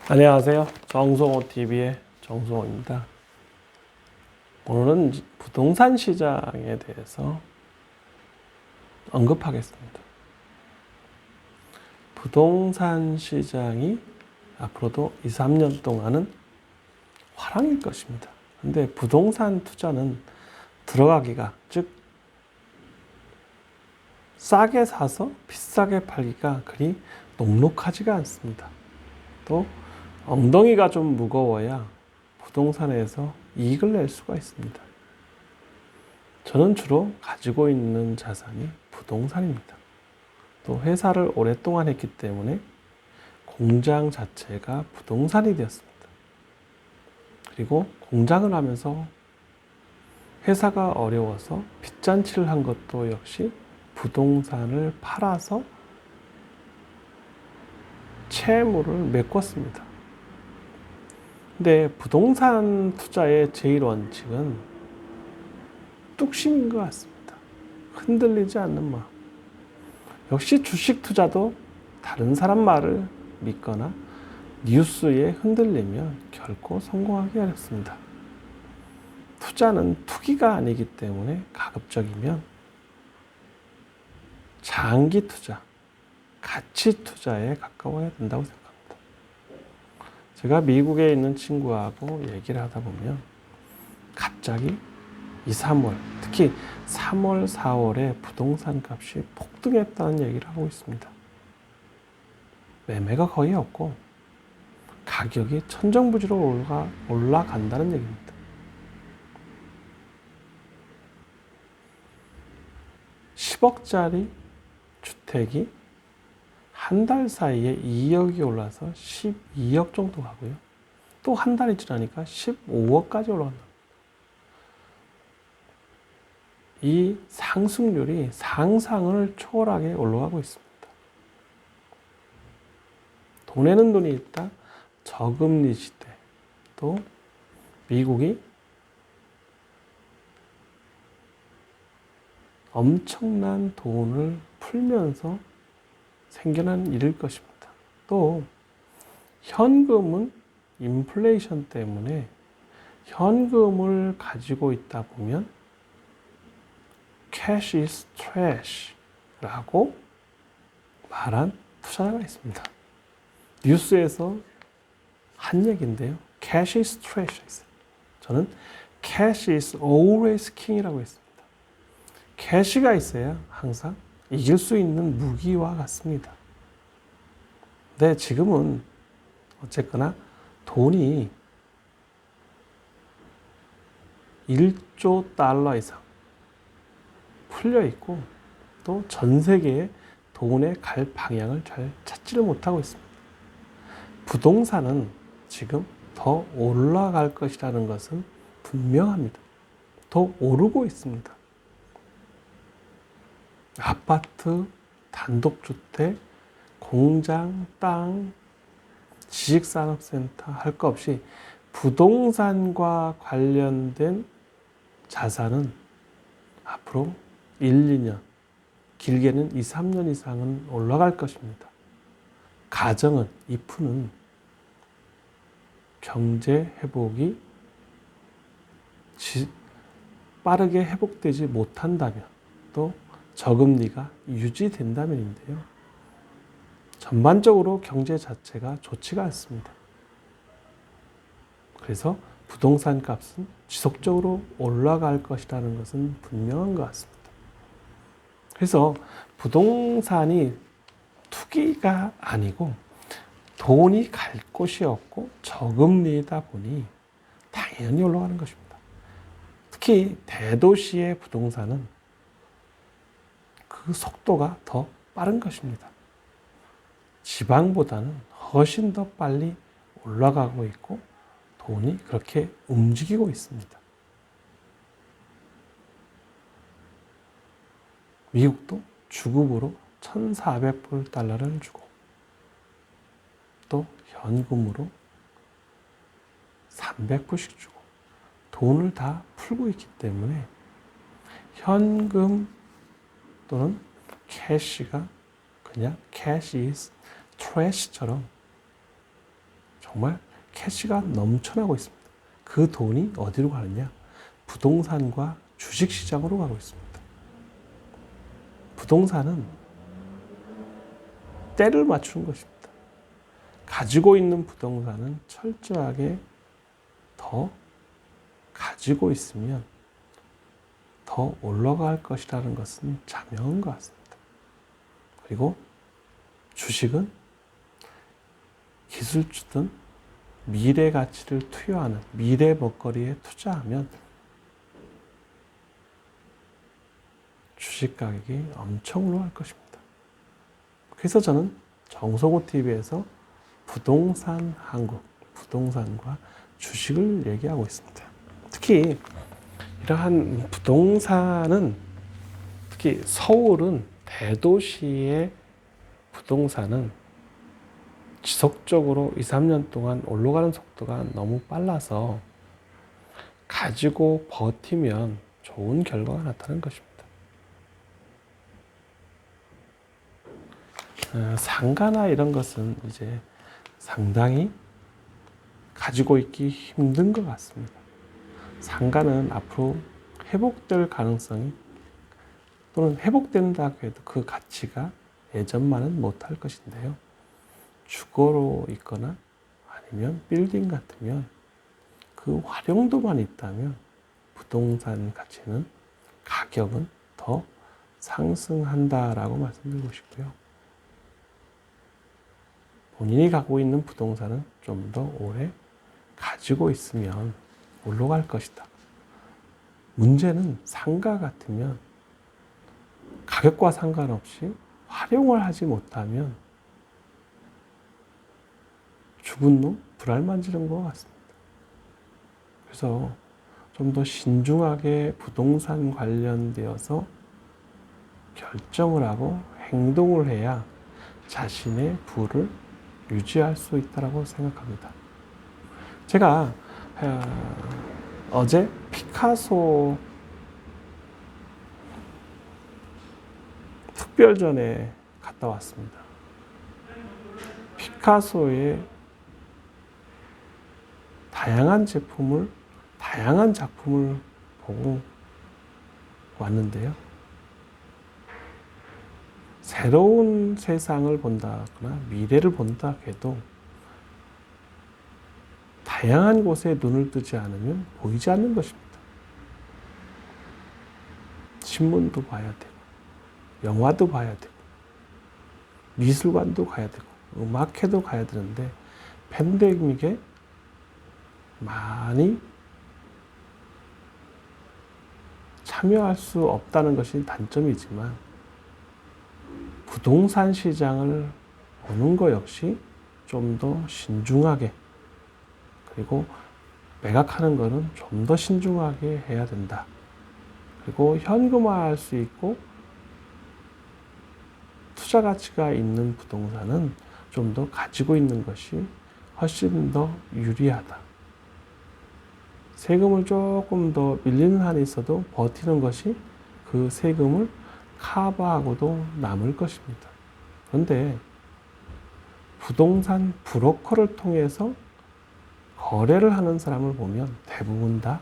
안녕하세요. 정성호TV의 정성호입니다. 오늘은 부동산 시장에 대해서 언급하겠습니다. 부동산 시장이 앞으로도 2, 3년 동안은 화랑일 것입니다. 근데 부동산 투자는 들어가기가, 즉 싸게 사서 비싸게 팔기가 그리 녹록하지가 않습니다. 또 엉덩이가 좀 무거워야 부동산에서 이익을 낼 수가 있습니다. 저는 주로 가지고 있는 자산이 부동산입니다. 또 회사를 오랫동안 했기 때문에 공장 자체가 부동산이 되었습니다. 그리고 공장을 하면서 회사가 어려워서 빚잔치를 한 것도 역시 부동산을 팔아서 채무를 메꿨습니다. 근데 부동산 투자의 제일 원칙은 뚝심인 것 같습니다. 흔들리지 않는 마음. 역시 주식 투자도 다른 사람 말을 믿거나 뉴스에 흔들리면 결코 성공하기 어렵습니다. 투자는 투기가 아니기 때문에 가급적이면 장기 투자, 가치 투자에 가까워야 된다고 생각합니다. 제가 미국에 있는 친구하고 얘기를 하다 보면 갑자기 2, 3월, 특히 3월, 4월에 부동산 값이 폭등했다는 얘기를 하고 있습니다. 매매가 거의 없고 가격이 천정부지로 올라간다는 얘기입니다. 10억짜리 주택이 한 달 사이에 2억이 올라서 12억 정도 가고요. 또 한 달이 지나니까 15억까지 올라간다. 이 상승률이 상상을 초월하게 올라가고 있습니다. 돈에는 돈이 있다. 저금리 시대. 또 미국이 엄청난 돈을 풀면서 생겨난 일일 것입니다. 또 현금은 인플레이션 때문에 현금을 가지고 있다 보면 cash is trash 라고 말한 투자자가 있습니다. 뉴스에서 한 얘기인데요. cash is trash. 저는 cash is always king이라고 했습니다. 캐시가 있어야 항상 이길 수 있는 무기와 같습니다. 근데 지금은 어쨌거나 돈이 1조 달러 이상 풀려 있고 또 전 세계에 돈의 갈 방향을 잘 찾지를 못하고 있습니다. 부동산은 지금 더 올라갈 것이라는 것은 분명합니다. 더 오르고 있습니다. 아파트, 단독주택, 공장, 땅, 지식산업센터 할 것 없이 부동산과 관련된 자산은 앞으로 1, 2년, 길게는 2, 3년 이상은 올라갈 것입니다. 가정은, 이프는 경제 회복이 빠르게 회복되지 못한다면 또 저금리가 유지된다면인데요. 전반적으로 경제 자체가 좋지가 않습니다. 그래서 부동산 값은 지속적으로 올라갈 것이라는 것은 분명한 것 같습니다. 그래서 부동산이 투기가 아니고 돈이 갈 곳이 없고 저금리이다 보니 당연히 올라가는 것입니다. 특히 대도시의 부동산은 그 속도가 더 빠른 것입니다. 지방보다는 훨씬 더 빨리 올라가고 있고 돈이 그렇게 움직이고 있습니다. 미국도 주급으로 1,400달러를 주고 또 현금으로 300불씩 주고 돈을 다 풀고 있기 때문에 현금 또는 캐시가 그냥 cash is trash처럼 정말 캐시가 넘쳐나고 있습니다. 그 돈이 어디로 가느냐? 부동산과 주식시장으로 가고 있습니다. 부동산은 때를 맞추는 것입니다. 가지고 있는 부동산은 철저하게 더 가지고 있으면 더 올라갈 것이라는 것은 자명한 것 같습니다. 그리고 주식은 기술주든 미래 가치를 투여하는 미래 먹거리에 투자하면 주식 가격이 엄청 올라갈 것입니다. 그래서 저는 정성호 TV에서 부동산 한국, 부동산과 주식을 얘기하고 있습니다. 특히 이러한 부동산은 특히 서울은 대도시의 부동산은 지속적으로 2, 3년 동안 올라가는 속도가 너무 빨라서 가지고 버티면 좋은 결과가 나타나는 것입니다. 상가나 이런 것은 이제 상당히 가지고 있기 힘든 것 같습니다. 상가는 앞으로 회복될 가능성이 또는 회복된다고 해도 그 가치가 예전만은 못할 것인데요. 주거로 있거나 아니면 빌딩 같으면 그 활용도만 있다면 부동산 가치는 가격은 더 상승한다라고 말씀드리고 싶고요. 본인이 갖고 있는 부동산은 좀 더 오래 가지고 있으면 올라갈 것이다. 문제는 상가 같으면 가격과 상관없이 활용을 하지 못하면 죽은 놈 불알 만지는 것 같습니다. 그래서 좀 더 신중하게 부동산 관련되어서 결정을 하고 행동을 해야 자신의 부를 유지할 수 있다고 생각합니다. 제가 어제 피카소 특별전에 갔다 왔습니다. 피카소의 다양한 작품을 보고 왔는데요. 새로운 세상을 본다거나 미래를 본다 해도 다양한 곳에 눈을 뜨지 않으면 보이지 않는 것입니다. 신문도 봐야 되고, 영화도 봐야 되고, 미술관도 가야 되고, 음악회도 가야 되는데 팬데믹에 많이 참여할 수 없다는 것이 단점이지만 부동산 시장을 보는 것 역시 좀 더 신중하게 그리고 매각하는 것은 좀 더 신중하게 해야 된다. 그리고 현금화할 수 있고 투자 가치가 있는 부동산은 좀 더 가지고 있는 것이 훨씬 더 유리하다. 세금을 조금 더 밀리는 한이 있어도 버티는 것이 그 세금을 커버하고도 남을 것입니다. 그런데 부동산 브로커를 통해서 거래를 하는 사람을 보면 대부분 다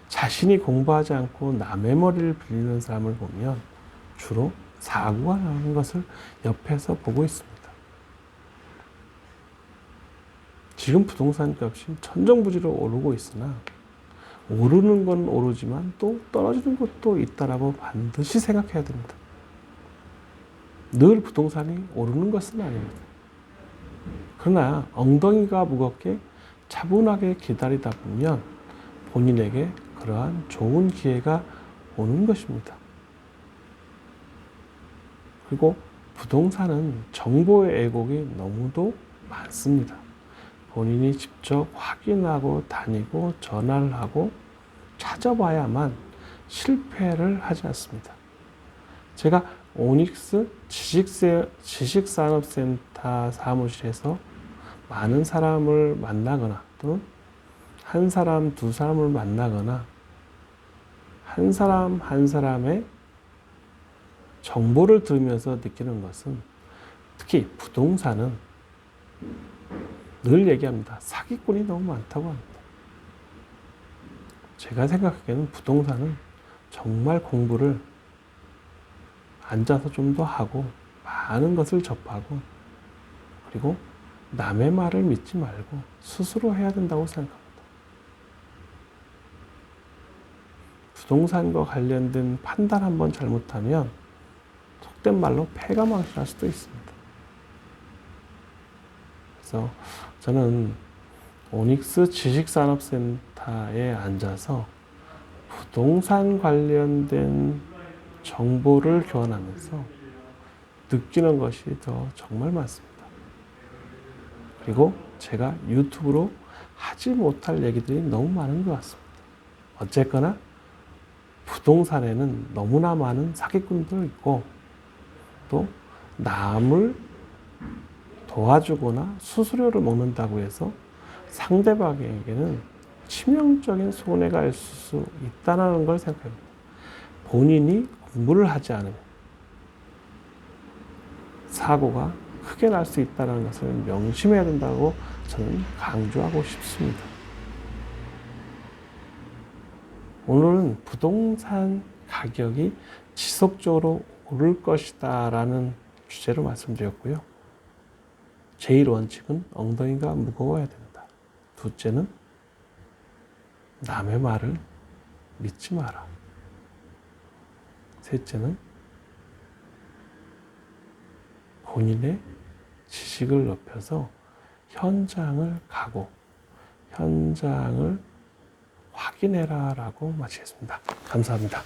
자신이 공부하지 않고 남의 머리를 빌리는 사람을 보면 주로 사고가 나는 것을 옆에서 보고 있습니다. 지금 부동산 값이 천정부지로 오르고 있으나 오르는 건 오르지만 또 떨어지는 것도 있다라고 반드시 생각해야 됩니다. 늘 부동산이 오르는 것은 아닙니다. 그러나 엉덩이가 무겁게 차분하게 기다리다 보면 본인에게 그러한 좋은 기회가 오는 것입니다. 그리고 부동산은 정보의 왜곡이 너무도 많습니다. 본인이 직접 확인하고 다니고 전화를 하고 찾아봐야만 실패를 하지 않습니다. 제가 오닉스 지식산업센터 사무실에서 많은 사람을 만나거나 또는 한 사람, 두 사람을 만나거나 한 사람 한 사람의 정보를 들으면서 느끼는 것은 특히 부동산은 늘 얘기합니다. 사기꾼이 너무 많다고 합니다. 제가 생각하기에는 부동산은 정말 공부를 앉아서 좀 더 하고 많은 것을 접하고 그리고 남의 말을 믿지 말고 스스로 해야 된다고 생각합니다. 부동산과 관련된 판단 한번 잘못하면 속된 말로 패가 망신할 수도 있습니다. 그래서 저는 오닉스 지식산업센터에 앉아서 부동산 관련된 정보를 교환하면서 느끼는 것이 더 정말 많습니다. 그리고 제가 유튜브로 하지 못할 얘기들이 너무 많은 것 같습니다. 어쨌거나 부동산에는 너무나 많은 사기꾼도 있고 또 남을 도와주거나 수수료를 먹는다고 해서 상대방에게는 치명적인 손해가 있을 수 있다는 걸 생각합니다. 본인이 공부를 하지 않으면 사고가 크게 날 수 있다는 것을 명심해야 된다고 저는 강조하고 싶습니다. 오늘은 부동산 가격이 지속적으로 오를 것이다 라는 주제로 말씀드렸고요. 제1원칙은 엉덩이가 무거워야 된다. 둘째는 남의 말을 믿지 마라. 셋째는 본인의 지식을 높여서 현장을 가고 현장을 확인해라 라고 마치겠습니다. 감사합니다.